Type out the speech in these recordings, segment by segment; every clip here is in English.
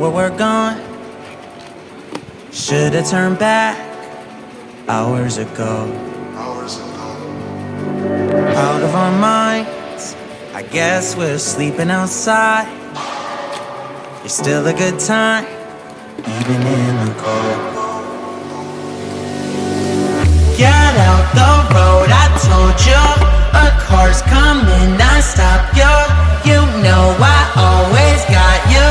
but we're gone. Should've turned back hours ago. Out of our minds, I guess we're sleeping outside. You're still a good time, even in the cold. Get out the road, I told you. A car's coming, I stop you. You know I always got you.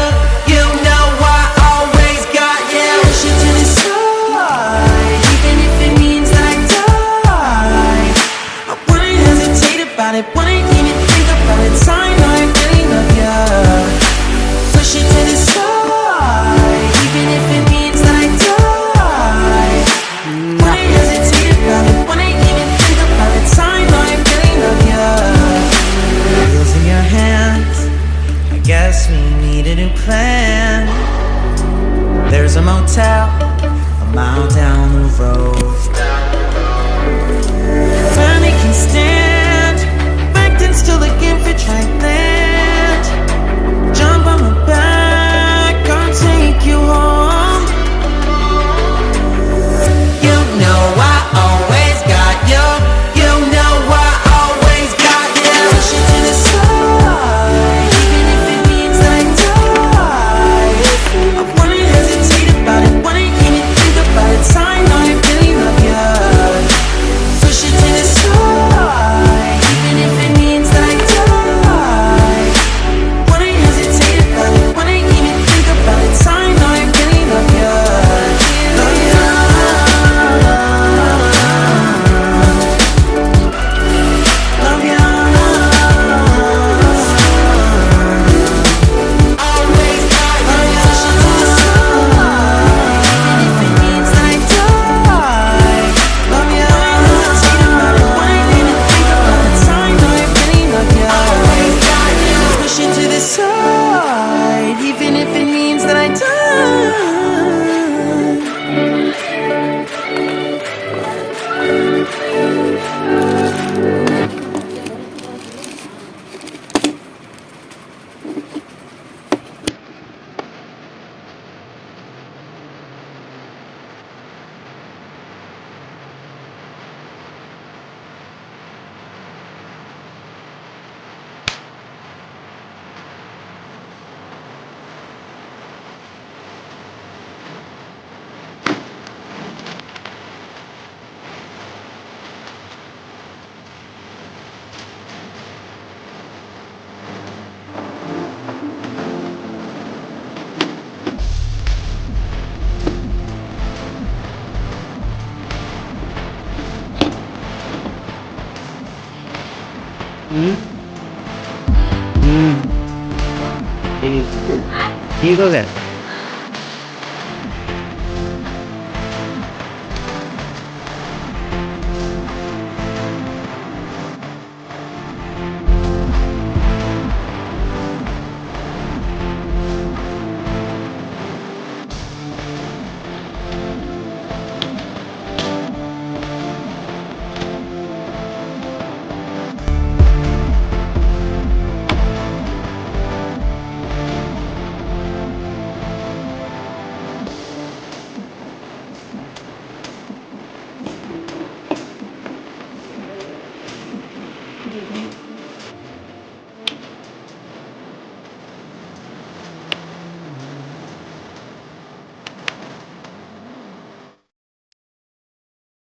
You know I always got you. Push it to the side, even if it means that I die. I wouldn't hesitate about it, wouldn't even think about it. I know I really love you. Push it to the side, even if it means that I die. Wouldn't hesitate about it, wouldn't even think about it. I know I really love you. Wheels in your hands, I guess we need a new plan. There's a motel a mile down the road. Finally can stand, back then still looking for dry land. Jump on my back, I'll take you home. You know I always got you. You know I always got you. Push it to the side, even if it means that I die. I wouldn't hesitate about it, wouldn't even think about it. I know I really love you. Push it to the side, even if it means that I die. Wouldn't hesitate about it, wouldn't even think about it. I know I really love you. Love you. Love you. Always got you. Push it to the side, even if it means that I die. Love you. Hesitate about it, wouldn't even think about it. I know I really love you. Always got you. Push it to the side, even if it means that I die. ठीक हो गया।